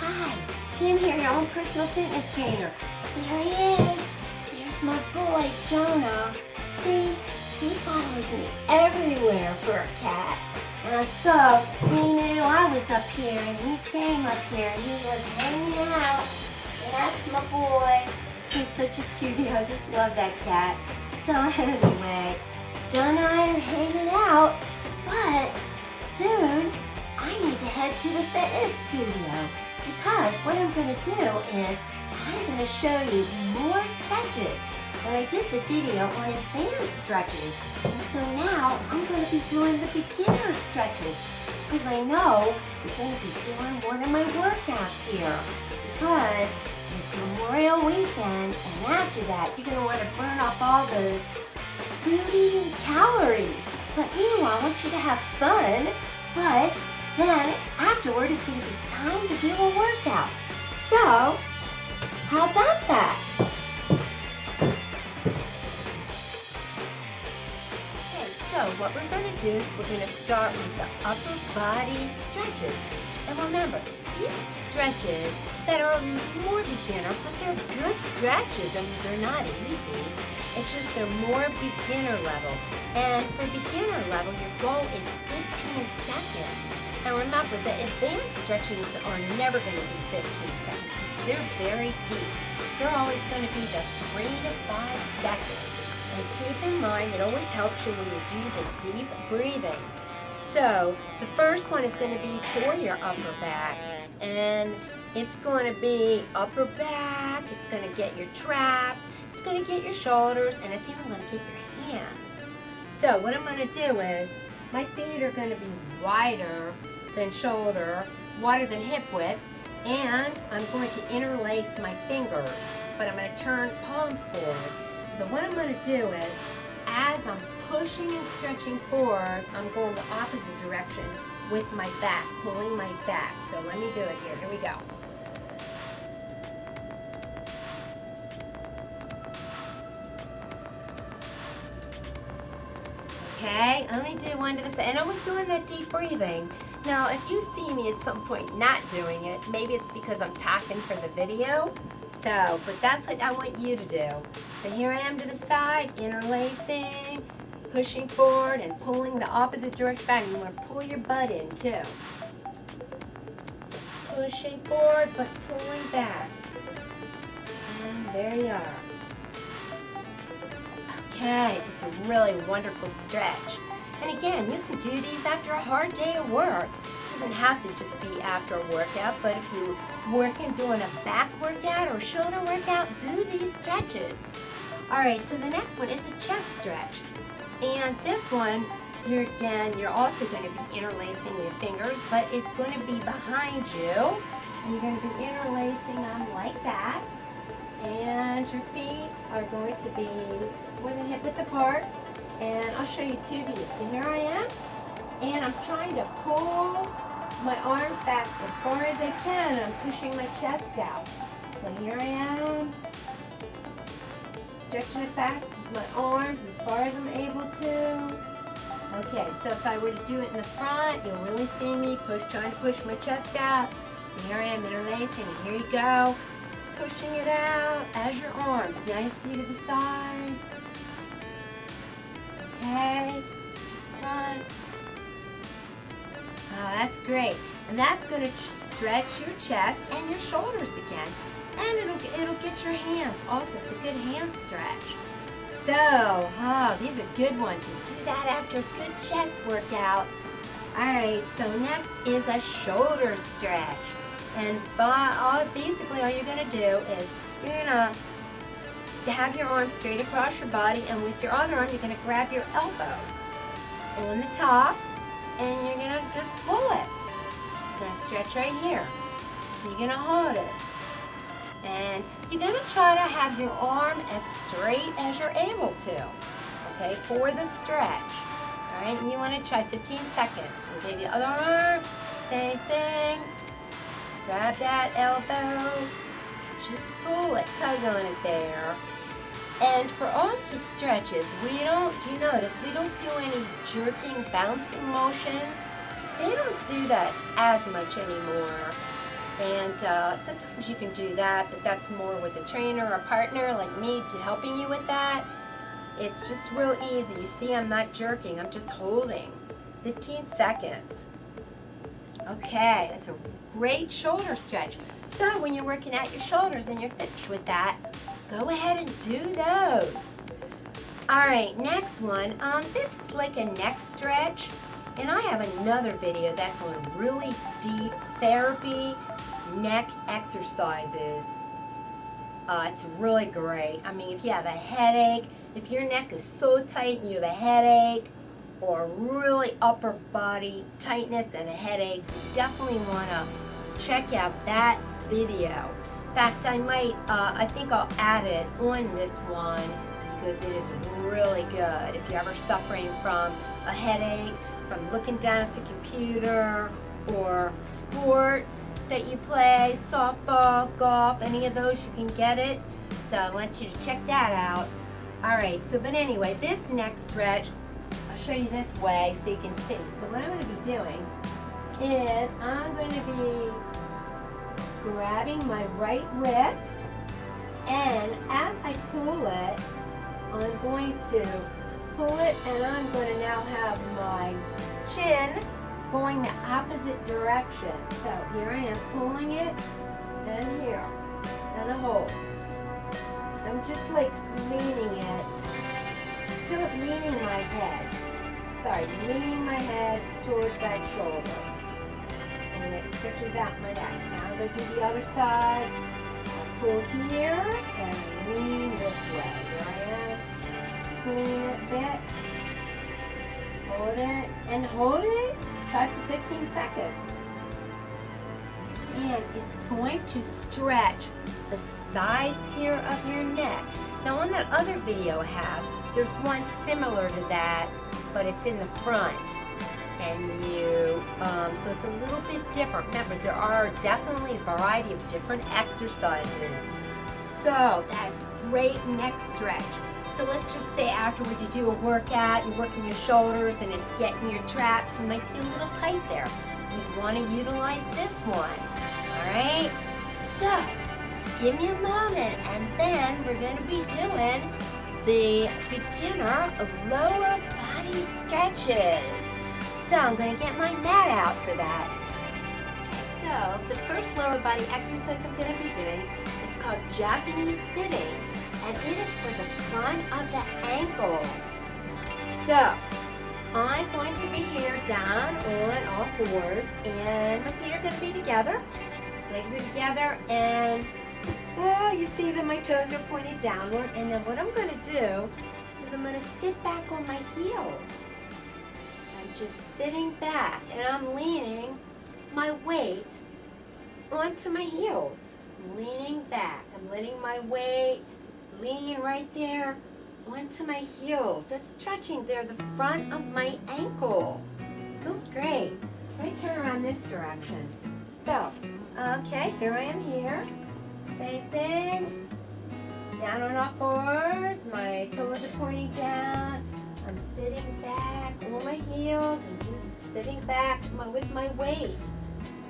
Hi, Kim here, your own personal fitness trainer. There he is. There's my boy, Jonah. See, he follows me everywhere for a cat. And so, he knew I was up here, and he came up here, and he was hanging out. And that's my boy. He's such a cutie. I just love that cat. So anyway, Jonah and I are hanging out, but soon I need to head to the fitness studio because what I'm going to do is I'm going to show you more stretches. And I did the video on advanced stretches. And so now I'm going to be doing the beginner stretches because I know you're going to be doing one of my workouts here because it's Memorial Weekend, and after that you're going to want to burn off all those food calories. But meanwhile, I want you to have fun, but then afterward it's going to be time to do a workout. So, how about that? Okay, so what we're going to do is we're going to start with the upper body stretches. And remember, these are stretches that are more beginner, but they're good stretches. I mean, they're not easy. It's just they're more beginner level. And for beginner level, your goal is 15 seconds. And remember, the advanced stretches are never going to be 15 seconds because they're very deep. They're always going to be the 3 to 5 seconds. And keep in mind, it always helps you when you do the deep breathing. So, the first one is going to be for your upper back. And it's going to be upper back, it's going to get your traps, it's going to get your shoulders, and it's even going to get your hands. So what I'm going to do is, my feet are going to be wider than shoulder, wider than hip width, and I'm going to interlace my fingers, but I'm going to turn palms forward. Then what I'm going to do is, as I'm pushing and stretching forward, I'm going the opposite direction with my back, pulling my back. So let me do it here. Here we go. Okay, let me do one to the side. And I was doing that deep breathing. Now, if you see me at some point not doing it, maybe it's because I'm talking for the video. So, but that's what I want you to do. So here I am to the side, interlacing, pushing forward and pulling the opposite direction back. You want to pull your butt in too. So pushing forward but pulling back. And there you are. Okay, it's a really wonderful stretch. And again, you can do these after a hard day of work. It doesn't have to just be after a workout, but if you're working doing a back workout or shoulder workout, do these stretches. Alright, so the next one is a chest stretch. And this one, you're also going to be interlacing your fingers, but it's going to be behind you. And you're going to be interlacing them like that. And your feet are going to be more than hip width apart. And I'll show you two views. So here I am. And I'm trying to pull my arms back as far as I can. I'm pushing my chest out. So here I am. Stretching it back with my arms as far as I'm able to. Okay, so if I were to do it in the front, you'll really see me trying to push my chest out. So here I am interlacing, and here you go. Pushing it out as your arms. Now you see to the side. Okay, front. Oh, that's great. And that's going to stretch your chest and your shoulders again. And it'll get your hands also. It's a good hand stretch. So, these are good ones. You do that after a good chest workout. Alright, so next is a shoulder stretch. And basically all you're going to do is you're going to have your arm straight across your body, and with your other arm you're going to grab your elbow on the top, and you're going to just pull it. It's going to stretch right here. You're going to hold it. And you're going to try to have your arm as straight as you're able to, okay, for the stretch. All right, and you want to try 15 seconds. So do the other arm, same thing. Grab that elbow, just pull it, tug on it there. And for all these stretches, you notice we don't do any jerking, bouncing motions. they don't do that as much anymore. And sometimes you can do that, but that's more with a trainer or a partner like me to helping you with that. It's just real easy. You see, I'm not jerking, I'm just holding. 15 seconds. Okay, that's a great shoulder stretch. So when you're working out your shoulders and you're finished with that, go ahead and do those. All right, next one. This is like a neck stretch, and I have another video that's on really deep therapy neck exercises. It's really great. I mean, if you have a headache, if your neck is so tight and you have a headache, or really upper body tightness and a headache, you definitely want to check out that video. In fact, I think I'll add it on this one because it is really good. If you're ever suffering from a headache, from looking down at the computer, or sports that you play, softball, golf, any of those, you can get it. So I want you to check that out. All right, but anyway, this neck stretch, I'll show you this way so you can see. So what I'm going to be doing is I'm going to be grabbing my right wrist, and as I pull it, I'm going to pull it, and I'm going to now have my chin going the opposite direction. So here I am pulling it, and here, and a hold. I'm just like leaning it, leaning my head. Sorry, leaning my head towards that shoulder. And it stretches out my neck. Now I'm going to do the other side. I pull here and lean this way. Here I am. Just lean it a bit. Hold it and hold it. Try for 15 seconds. And it's going to stretch the sides here of your neck. Now on that other video I have, there's one similar to that, but it's in the front. And so it's a little bit different. Remember, there are definitely a variety of different exercises. So that's a great neck stretch. So let's just say afterward you do a workout, you're working your shoulders and it's getting your traps, you might be a little tight there. You want to utilize this one. Alright? So, give me a moment and then we're going to be doing the beginner lower body stretches. So I'm going to get my mat out for that. So the first lower body exercise I'm going to be doing is called Japanese sitting, and it is for the front of the ankle. So I'm going to be here down on all fours, and my feet are going to be together, legs are together, and you see that my toes are pointed downward. And then what I'm going to do is I'm going to sit back on my heels. I'm just sitting back, and I'm leaning my weight onto my heels. I'm leaning back. I'm letting my weight lean right there onto my heels. That's stretching there, the front of my ankle. Feels great. Let me turn around this direction. So, okay, here I am here. Same thing. Down on all fours. My toes are pointing down. I'm sitting back on my heels and just sitting back with my weight.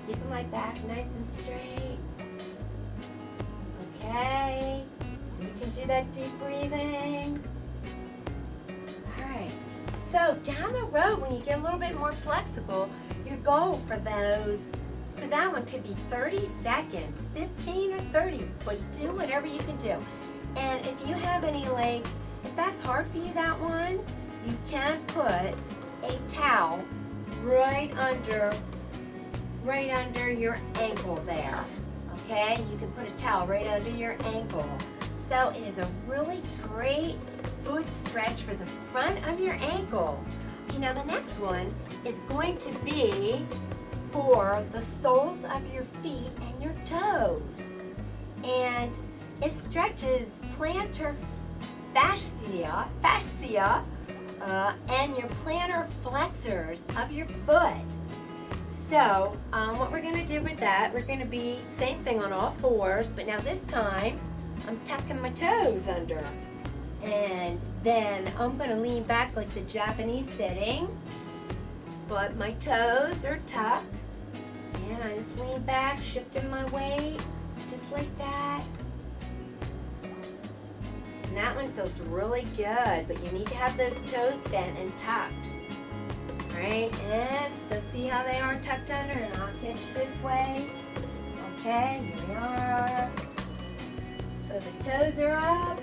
Keeping my back nice and straight. Okay. You can do that deep breathing. Alright. So down the road, when you get a little bit more flexible, your goal for that one could be 30 seconds, 15 or 30, but do whatever you can do. And if you have any if that's hard for you, that one, you can put a towel right under your ankle there. Okay? You can put a towel right under your ankle. So it is a really great foot stretch for the front of your ankle. Okay, now the next one is going to be for the soles of your feet and your toes. And it stretches plantar fascia and your plantar flexors of your foot. So what we're going to do with that, we're going to be same thing on all fours, but now this time I'm tucking my toes under. And then I'm going to lean back like the Japanese sitting. but my toes are tucked. And I just lean back, shifting my weight, just like that. And that one feels really good, but you need to have those toes bent and tucked. All right, and so see how they are tucked under, and I'll pitch this way. Okay, here we are. So the toes are up,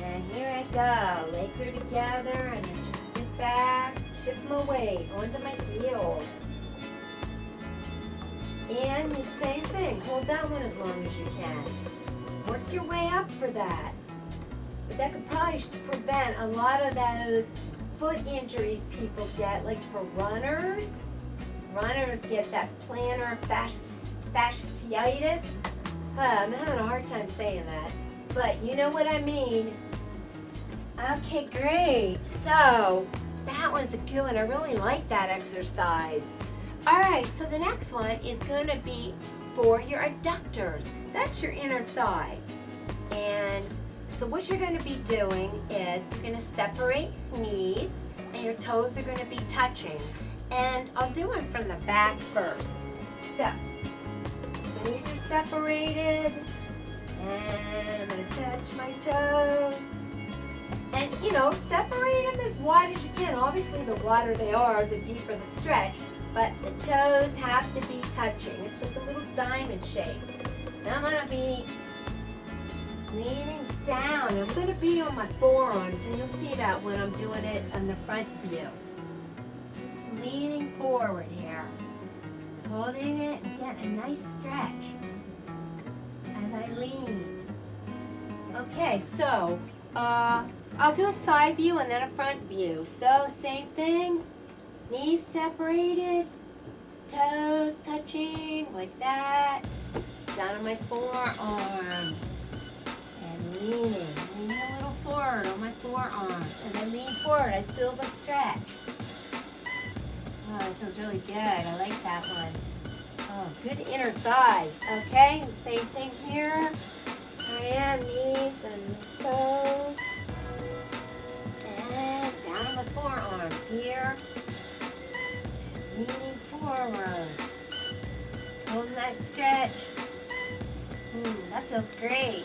and here I go. Legs are together, and I just sit back, shift my weight onto my heels. And the same thing, hold that one as long as you can. Work your way up for that. But that could probably prevent a lot of those foot injuries people get, like for runners. Runners get that plantar fasciitis. I'm having a hard time saying that, but you know what I mean. Okay, great. So that one's a good one. I really like that exercise. All right, so the next one is going to be for your adductors. That's your inner thigh. And so what you're going to be doing is you're going to separate knees, and your toes are going to be touching. And I'll do them from the back first. So my knees are separated, and I'm going to touch my toes. And, separate them as wide as you can. Obviously, the wider they are, the deeper the stretch. But the toes have to be touching. It's like a little diamond shape. Now I'm going to be leaning down. I'm going to be on my forearms, and you'll see that when I'm doing it on the front view. Just leaning forward here. Holding it and getting a nice stretch as I lean. Okay, so I'll do a side view and then a front view. So same thing. Knees separated, toes touching like that, down on my forearms, and leaning a little forward on my forearms. As I lean forward, I feel the stretch. Oh, it feels really good. I like that one. Oh, good inner thigh. Okay, same thing here. I am, knees and toes, and down on my forearms here. Leaning forward, holding that stretch. That feels great.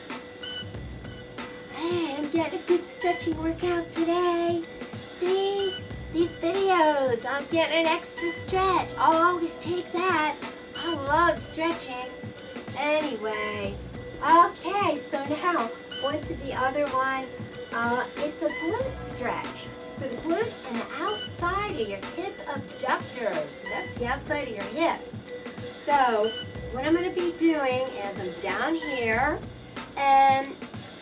Hey, I'm getting a good stretching workout today. See, these videos, I'm getting an extra stretch. I'll always take that. I love stretching. Anyway, okay, so now on to the other one. It's a glute stretch. For the glutes and the outside of your hip abductors. That's the outside of your hips. So what I'm going to be doing is I'm down here, and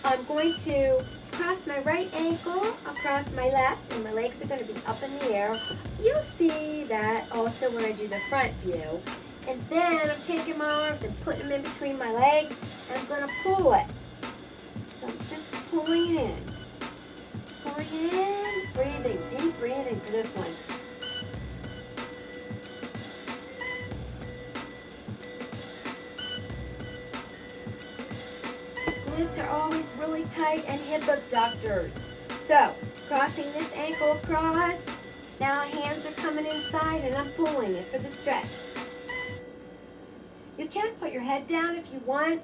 I'm going to cross my right ankle across my left, and my legs are going to be up in the air. You'll see that also when I do the front view. And then I'm taking my arms and putting them in between my legs, and I'm going to pull it. So I'm just pulling it in. Pulling it in, breathing, deep breathing for this one. Glutes are always really tight, and hip abductors. So, crossing this ankle across. Now hands are coming inside, and I'm pulling it for the stretch. You can put your head down if you want.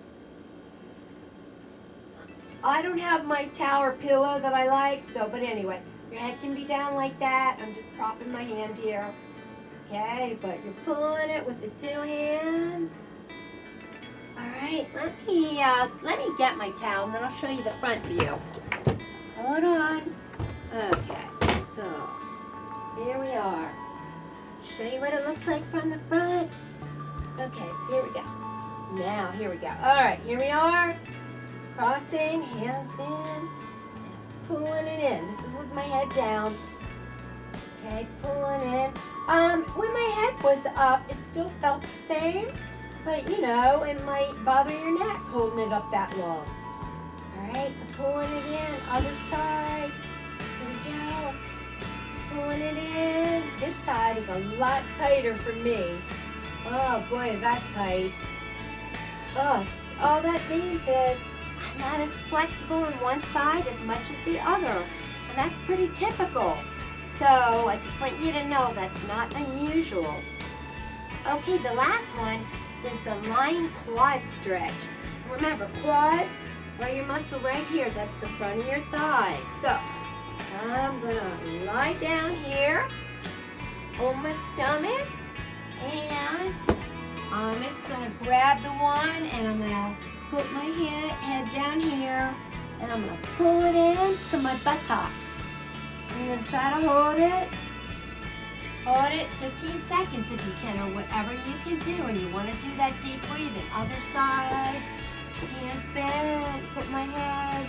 I don't have my tower pillow that I like, but anyway, your head can be down like that. I'm just propping my hand here. Okay, but you're pulling it with the two hands. All right, let me get my towel, and then I'll show you the front view. Hold on. Okay, so here we are. Show you what it looks like from the front. Okay, so here we go. Now, here we go. All right, here we are. Crossing, hands in, and pulling it in. This is with my head down. Okay, pulling in. When my head was up, it still felt the same, but it might bother your neck holding it up that long. All right, so pulling it in, other side. Here we go. Pulling it in. This side is a lot tighter for me. Oh boy, is that tight. Oh, all that means is I'm not as flexible on one side as much as the other, and that's pretty typical. So I just want you to know that's not unusual. Okay, the last one is the lying quad stretch. Remember, quads are your muscle right here. That's the front of your thighs. So I'm gonna lie down here on my stomach, and I'm just gonna grab the one, and I'm gonna put my head down here, and I'm gonna pull it in to my buttocks. I'm gonna try to hold it. Hold it 15 seconds if you can, or whatever you can do. And you want to do that deep breathing. Other side, hands bent, put my head,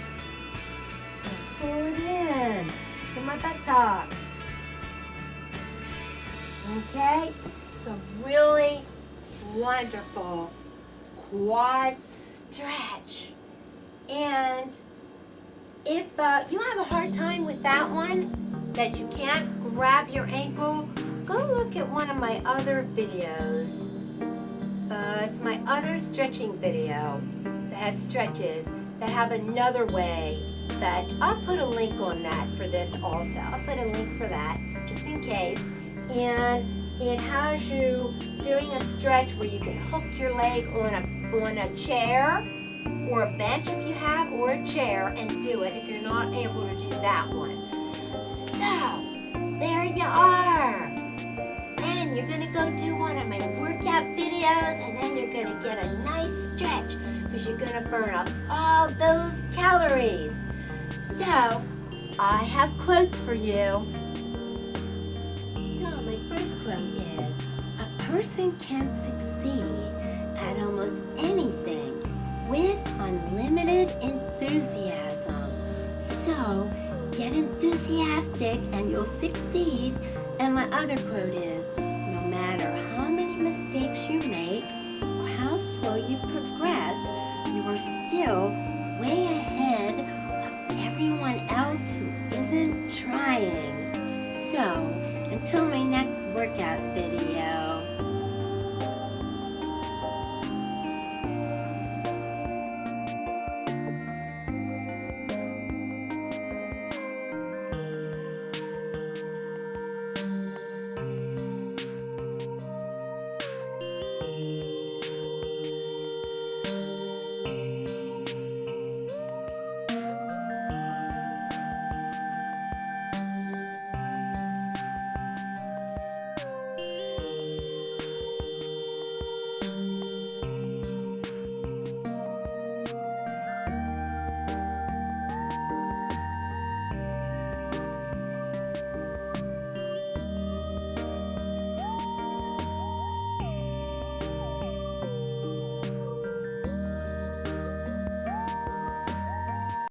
and pull it in to my buttocks. Okay, it's a really wonderful quad stretch. And if you have a hard time with that one, that you can't grab your ankle, go look at one of my other videos. It's my other stretching video that has stretches that have another way that I'll put a link on that for this also. I'll put a link for that just in case. And it has you doing a stretch where you can hook your leg on a chair or a bench if you have, or a chair, and do it if you're not able to do that one. So, there you are. And you're gonna go do one of my workout videos, and then you're gonna get a nice stretch because you're gonna burn up all those calories. So, I have quotes for you. So, my first quote is, a person can succeed at almost anything with unlimited enthusiasm. So, get enthusiastic and you'll succeed. And my other quote is, no matter how many mistakes you make or how slow you progress, you are still way ahead of everyone else who isn't trying. So, until my next workout video,